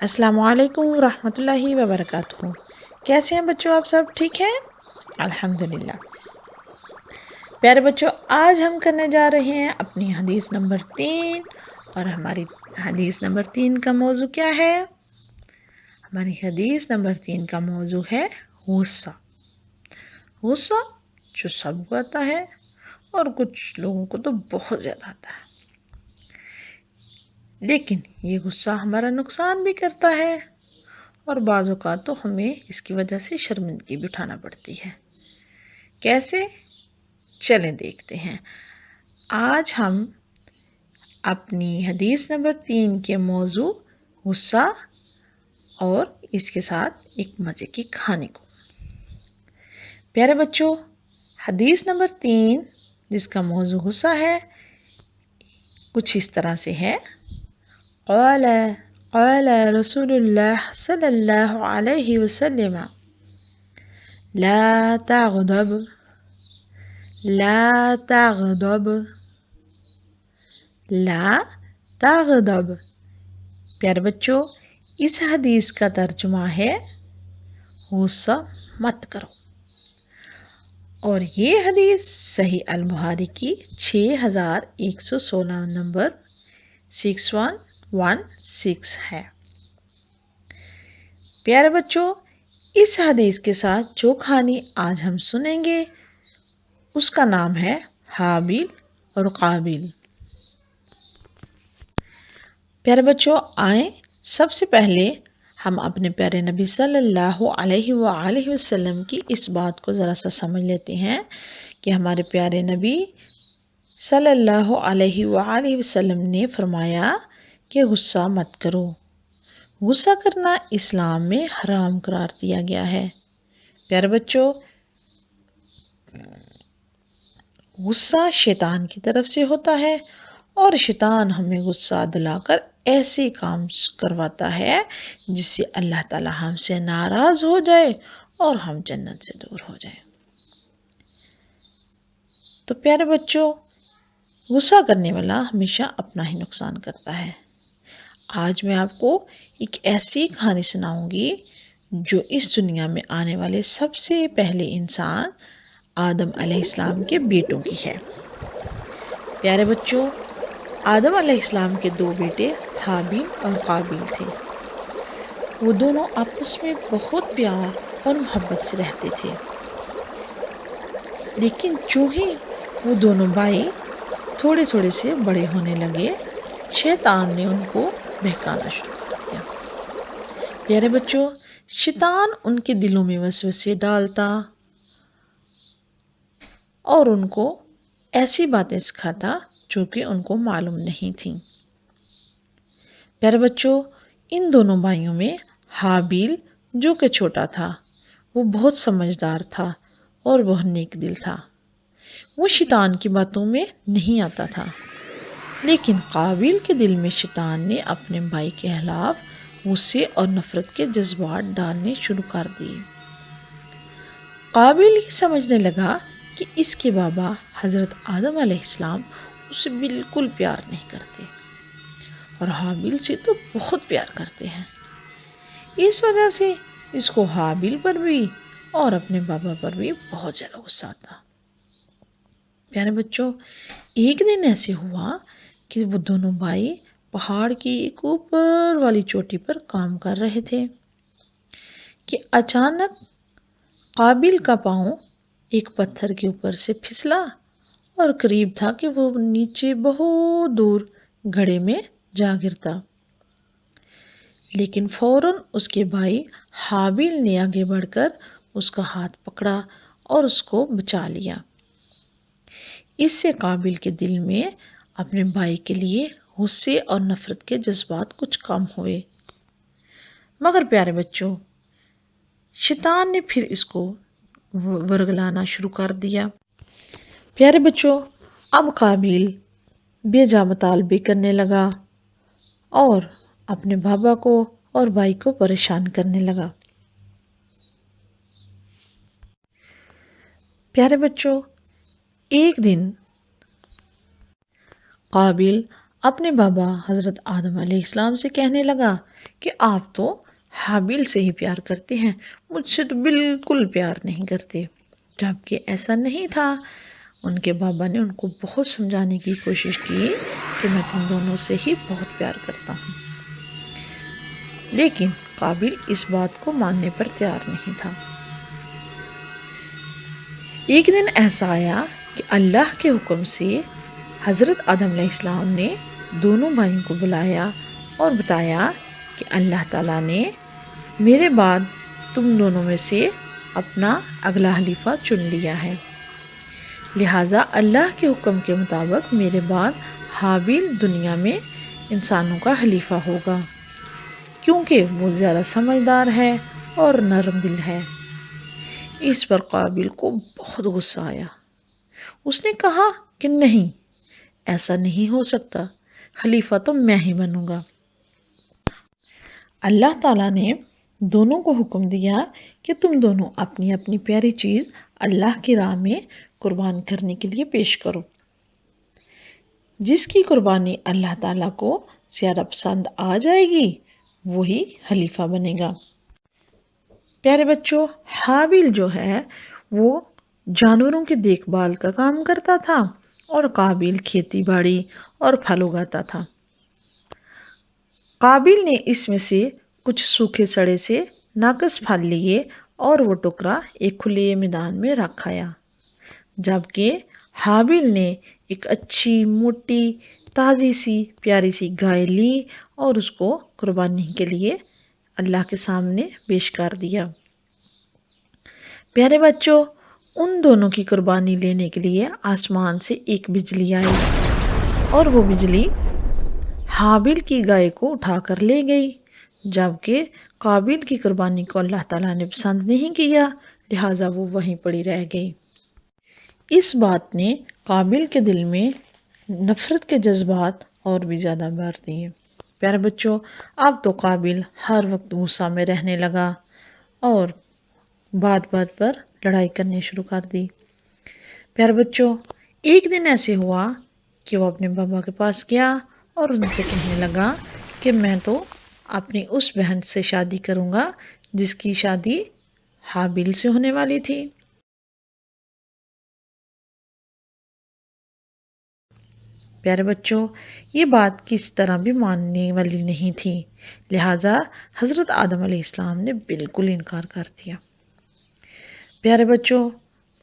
السلام علیکم ورحمۃ اللہ وبرکاتہ۔ کیسے ہیں بچوں؟ آپ سب ٹھیک ہیں؟ الحمدللہ۔ پیارے بچوں، آج ہم کرنے جا رہے ہیں اپنی حدیث نمبر 3، اور ہماری حدیث نمبر 3 کا موضوع کیا ہے؟ ہماری حدیث نمبر 3 کا موضوع ہے غصہ۔ غصہ جو سب کو آتا ہے اور کچھ لوگوں کو تو بہت زیادہ آتا ہے، لیکن یہ غصہ ہمارا نقصان بھی کرتا ہے، اور بعض اوقات تو ہمیں اس کی وجہ سے شرمندگی بھی اٹھانا پڑتی ہے۔ کیسے؟ چلیں دیکھتے ہیں۔ آج ہم اپنی حدیث نمبر 3 کے موضوع غصہ اور اس کے ساتھ ایک مزے کی کہانی کو۔ پیارے بچوں، حدیث نمبر 3 جس کا موضوع غصہ ہے، کچھ اس طرح سے ہے: قال رسول اللہ صلی اللہ علیہ وسلم لا تغضب لا تغضب لا تغضب۔ پیارے بچوں، اس حدیث کا ترجمہ ہے غصہ مت کرو، اور یہ حدیث صحیح البخاری کی 6116 نمبر 6116 ہے۔ پیارے بچوں، اس حدیث کے ساتھ جو کہانی آج ہم سنیں گے اس کا نام ہے حابیل اور قابیل۔ پیارے بچوں، آئیں سب سے پہلے ہم اپنے پیارے نبی صلی اللہ علیہ وآلہ وسلم کی اس بات کو ذرا سا سمجھ لیتے ہیں کہ ہمارے پیارے نبی صلی اللہ علیہ وآلہ وسلم نے فرمایا کہ غصہ مت کرو۔ غصہ کرنا اسلام میں حرام قرار دیا گیا ہے۔ پیارے بچوں، غصہ شیطان کی طرف سے ہوتا ہے، اور شیطان ہمیں غصہ دلا کر ایسے کام کرواتا ہے جس سے اللہ تعالی ہم سے ناراض ہو جائے اور ہم جنت سے دور ہو جائیں۔ تو پیارے بچوں، غصہ کرنے والا ہمیشہ اپنا ہی نقصان کرتا ہے۔ آج میں آپ کو ایک ایسی کہانی سناؤں گی جو اس دنیا میں آنے والے سب سے پہلے انسان آدم علیہ السلام کے بیٹوں کی ہے۔ پیارے بچوں، آدم علیہ السلام کے 2 بیٹے حابیل اور قابیل تھے۔ وہ دونوں آپس میں بہت پیار اور محبت سے رہتے تھے، لیکن جو ہی وہ دونوں بھائی تھوڑے تھوڑے سے بڑے ہونے لگے، شیطان نے ان کو بہکانا شروع کر دیا۔ پیارے بچوں، شیطان ان کے دلوں میں وسوسے ڈالتا اور ان کو ایسی باتیں سکھاتا جو کہ ان کو معلوم نہیں تھیں۔ پیارے بچوں، ان دونوں بھائیوں میں حابیل جو کہ چھوٹا تھا، وہ بہت سمجھدار تھا اور بہت نیک دل تھا۔ وہ شیطان کی باتوں میں نہیں آتا تھا، لیکن قابیل کے دل میں شیطان نے اپنے بھائی کے خلاف غصے اور نفرت کے جذبات ڈالنے شروع کر دیے۔ قابیل یہ سمجھنے لگا کہ اس کے بابا حضرت آدم علیہ السلام اسے بالکل پیار نہیں کرتے، اور حابیل سے تو بہت پیار کرتے ہیں۔ اس وجہ سے اس کو حابیل پر بھی اور اپنے بابا پر بھی بہت زیادہ غصہ آتا۔ پیارے بچوں، ایک دن ایسے ہوا کہ وہ دونوں بھائی پہاڑ کی ایک اوپر والی چوٹی پر کام کر رہے تھے کہ اچانک قابیل کا پاؤں ایک پتھر کے اوپر سے پھسلا، اور قریب تھا کہ وہ نیچے بہت دور گڑھے میں جا گرتا، لیکن فوراً اس کے بھائی حابیل نے آگے بڑھ کر اس کا ہاتھ پکڑا اور اس کو بچا لیا۔ اس سے قابیل کے دل میں اپنے بھائی کے لیے غصے اور نفرت کے جذبات کچھ کم ہوئے، مگر پیارے بچوں، شیطان نے پھر اس کو ورگلانا شروع کر دیا۔ پیارے بچوں، اب قابیل بے جا مطالبے کرنے لگا اور اپنے بابا کو اور بھائی کو پریشان کرنے لگا۔ پیارے بچوں، ایک دن قابیل اپنے بابا حضرت آدم علیہ السلام سے کہنے لگا کہ آپ تو حابیل سے ہی پیار کرتے ہیں، مجھ سے تو بالکل پیار نہیں کرتے، جبکہ ایسا نہیں تھا۔ ان کے بابا نے ان کو بہت سمجھانے کی کوشش کی کہ میں تم دونوں سے ہی بہت پیار کرتا ہوں، لیکن قابل اس بات کو ماننے پر تیار نہیں تھا۔ ایک دن ایسا آیا کہ اللہ کے حکم سے حضرت آدم علیہ السلام نے دونوں بھائیوں کو بلایا اور بتایا کہ اللہ تعالیٰ نے میرے بعد تم دونوں میں سے اپنا اگلا خلیفہ چن لیا ہے، لہٰذا اللہ کے حکم کے مطابق میرے بعد حابیل دنیا میں انسانوں کا خلیفہ ہوگا، کیونکہ وہ زیادہ سمجھدار ہے اور نرم دل ہے۔ اس پر قابل کو بہت غصہ آیا۔ اس نے کہا کہ نہیں، ایسا نہیں ہو سکتا، خلیفہ تو میں ہی بنوں گا۔ اللہ تعالیٰ نے دونوں کو حکم دیا کہ تم دونوں اپنی اپنی پیاری چیز اللہ کی راہ میں قربان کرنے کے لیے پیش کرو، جس کی قربانی اللہ تعالیٰ کو زیادہ پسند آ جائے گی وہی خلیفہ بنے گا۔ پیارے بچوں، حابیل جو ہے وہ جانوروں کی دیکھ بھال کا کام کرتا تھا اور قابل کھیتی باڑی اور پھل اگاتا تھا۔ قابل نے اس میں سے کچھ سوکھے سڑے سے ناقص پھل لیے اور وہ ٹکڑا ایک کھلے میدان میں رکھ آیا، جبکہ حابیل نے ایک اچھی موٹی تازی سی پیاری سی گائے لی اور اس کو قربانی کے لیے اللہ کے سامنے پیش کر دیا۔ پیارے بچوں، ان دونوں کی قربانی لینے کے لیے آسمان سے ایک بجلی آئی اور وہ بجلی حابیل کی گائے کو اٹھا کر لے گئی، جبکہ قابل کی قربانی کو اللہ تعالیٰ نے پسند نہیں کیا، لہٰذا وہ وہیں پڑی رہ گئی۔ اس بات نے قابل کے دل میں نفرت کے جذبات اور بھی زیادہ بڑھ دیے۔ پیارے بچوں، اب تو قابل ہر وقت غصہ میں رہنے لگا اور بات بات پر لڑائی کرنی شروع کر دی۔ پیارے بچوں، ایک دن ایسے ہوا کہ وہ اپنے بابا کے پاس گیا اور ان سے کہنے لگا کہ میں تو اپنی اس بہن سے شادی کروں گا جس کی شادی حابیل سے ہونے والی تھی۔ پیارے بچوں، یہ بات کس طرح بھی ماننے والی نہیں تھی، لہٰذا حضرت آدم علیہ السلام نے بالکل انکار کر دیا۔ پیارے بچوں،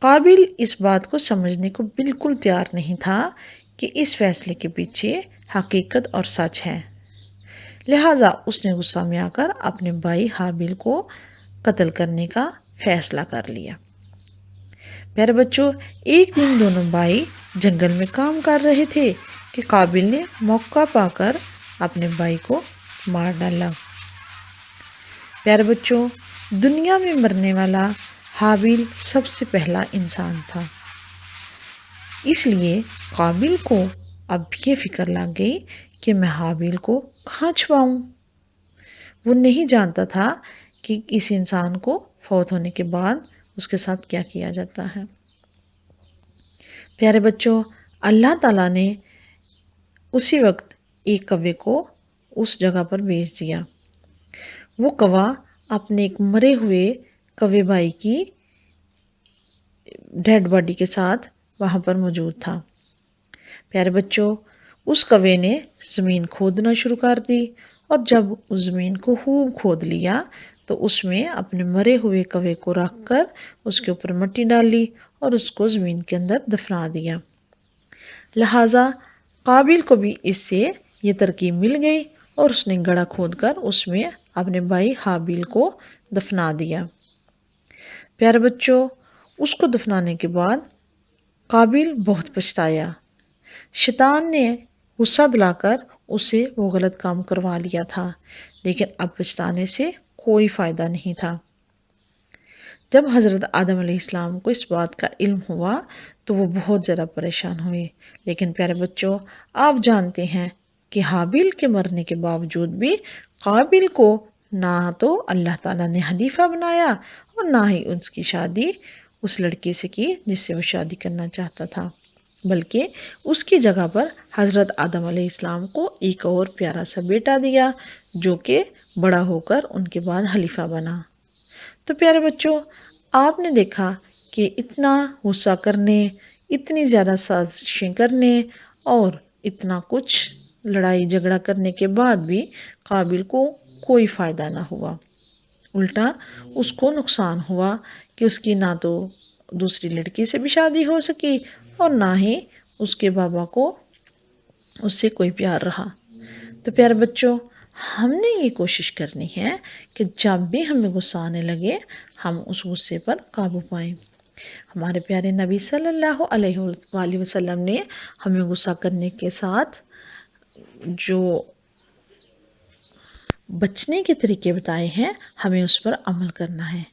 قابل اس بات کو سمجھنے کو بالکل تیار نہیں تھا کہ اس فیصلے کے پیچھے حقیقت اور سچ ہے، لہٰذا اس نے غصہ میں آ کر اپنے بھائی حابیل کو قتل کرنے کا فیصلہ کر لیا۔ پیارے بچوں، ایک دن دونوں بھائی جنگل میں کام کر رہے تھے کہ قابل نے موقع پا کر اپنے بھائی کو مار ڈالا۔ پیارے بچوں، دنیا میں مرنے والا حابیل سب سے پہلا انسان تھا، اس لیے قابل کو اب یہ فکر لگ گئی کہ میں حابیل کو کہاں چھپاؤں۔ وہ نہیں جانتا تھا کہ اس انسان کو فوت ہونے کے بعد اس کے ساتھ کیا کیا جاتا ہے۔ پیارے بچوں، اللہ تعالیٰ نے اسی وقت ایک کوے کو اس جگہ پر بھیج دیا۔ وہ کوا اپنے ایک مرے ہوئے کوے بھائی کی ڈیڈ باڈی کے ساتھ وہاں پر موجود تھا۔ پیارے بچوں، اس کوے نے زمین کھودنا شروع کر دی اور جب اس زمین کو خوب کھود لیا تو اس میں اپنے مرے ہوئے کوے کو رکھ کر اس کے اوپر مٹی ڈالی اور اس کو زمین کے اندر دفنا دیا۔ لہٰذا قابل کو بھی اس سے یہ ترکیب مل گئی اور اس نے گڑھا کھود کر اس میں اپنے بھائی حابیل کو دفنا دیا۔ پیارے بچوں، اس کو دفنانے کے بعد قابل بہت پچھتایا۔ شیطان نے غصہ دلا کر اسے وہ غلط کام کروا لیا تھا، لیکن اب پچھتانے سے کوئی فائدہ نہیں تھا۔ جب حضرت آدم علیہ السلام کو اس بات کا علم ہوا تو وہ بہت زیادہ پریشان ہوئے، لیکن پیارے بچوں، آپ جانتے ہیں کہ حابیل کے مرنے کے باوجود بھی قابل کو نہ تو اللہ تعالیٰ نے خلیفہ بنایا اور نہ ہی اس کی شادی اس لڑکی سے کی جس سے وہ شادی کرنا چاہتا تھا، بلکہ اس کی جگہ پر حضرت آدم علیہ السلام کو ایک اور پیارا سا بیٹا دیا جو کہ بڑا ہو کر ان کے بعد خلیفہ بنا۔ تو پیارے بچوں، آپ نے دیکھا کہ اتنا غصہ کرنے، اتنی زیادہ سازشیں کرنے اور اتنا کچھ لڑائی جھگڑا کرنے کے بعد بھی قابل کو کوئی فائدہ نہ ہوا، الٹا اس کو نقصان ہوا کہ اس کی نہ تو دوسری لڑکی سے بھی شادی ہو سکی اور نہ ہی اس کے بابا کو اس سے کوئی پیار رہا۔ تو پیارے بچوں، ہم نے یہ کوشش کرنی ہے کہ جب بھی ہمیں غصہ آنے لگے ہم اس غصے پر قابو پائیں۔ ہمارے پیارے نبی صلی اللہ علیہ وآلہ وسلم نے ہمیں غصہ کرنے کے ساتھ جو بچنے کے طریقے بتائے ہیں، ہمیں اس پر عمل کرنا ہے۔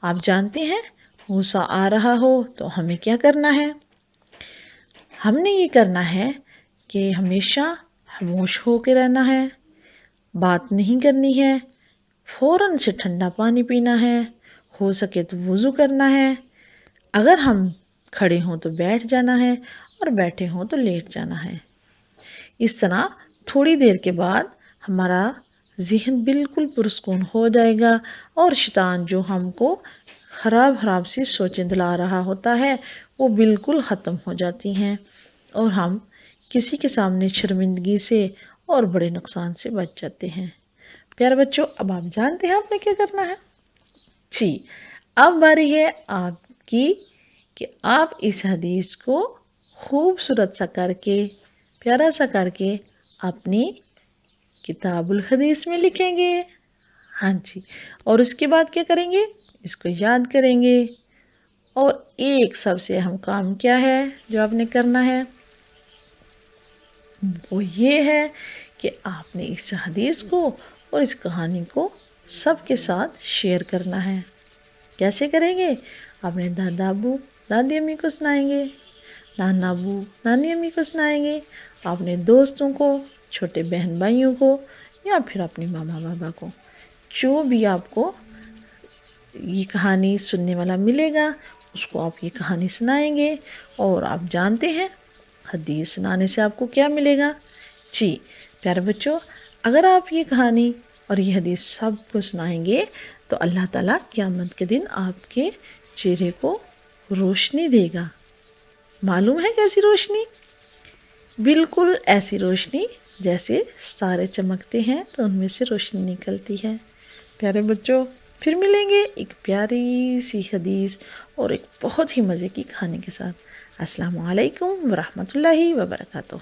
آپ جانتے ہیں غصہ آ رہا ہو تو ہمیں کیا کرنا ہے؟ ہم نے یہ کرنا ہے کہ ہمیشہ خاموش ہو کے رہنا ہے، بات نہیں کرنی ہے، فوراً سے ٹھنڈا پانی پینا ہے، ہو سکے تو وضو کرنا ہے، اگر ہم کھڑے ہوں تو بیٹھ جانا ہے اور بیٹھے ہوں تو لیٹ جانا ہے۔ اس طرح تھوڑی دیر کے بعد ہمارا ذہن بالکل پرسکون ہو جائے گا اور شیطان جو ہم کو خراب سی سوچیں دلا رہا ہوتا ہے وہ بالکل ختم ہو جاتی ہیں اور ہم کسی کے سامنے شرمندگی سے اور بڑے نقصان سے بچ جاتے ہیں۔ پیارے بچوں، اب آپ جانتے ہیں آپ نے کیا کرنا ہے؟ جی، اب باری ہے آپ کی کہ آپ اس حدیث کو خوبصورت سا کر کے، پیارا سا کر کے اپنی کتاب الحدیث میں لکھیں گے۔ ہاں جی، اور اس کے بعد کیا کریں گے؟ اس کو یاد کریں گے۔ اور ایک سب سے اہم کام کیا ہے جو آپ نے کرنا ہے؟ وہ یہ ہے کہ آپ نے اس حدیث کو اور اس کہانی کو سب کے ساتھ شیئر کرنا ہے۔ کیسے کریں گے؟ اپنے دادا ابو دادی امی کو سنائیں گے، نانا ابو نانی امی کو سنائیں گے، اپنے دوستوں کو، چھوٹے بہن بھائیوں کو یا پھر اپنے ماما بابا کو، جو بھی آپ کو یہ کہانی سننے والا ملے گا اس کو آپ یہ کہانی سنائیں گے۔ اور آپ جانتے ہیں حدیث سنانے سے آپ کو کیا ملے گا؟ جی پیارے بچوں، اگر آپ یہ کہانی اور یہ حدیث سب کو سنائیں گے تو اللہ تعالیٰ قیامت کے دن آپ کے چہرے کو روشنی دے گا۔ معلوم ہے کیسی روشنی؟ بالکل ایسی روشنی جیسے ستارے چمکتے ہیں تو ان میں سے روشنی نکلتی ہے۔ پیارے بچوں، پھر ملیں گے ایک پیاری سی حدیث اور ایک بہت ہی مزے کی کہانی کے ساتھ۔ السلام علیکم ورحمۃ اللہ وبرکاتہ۔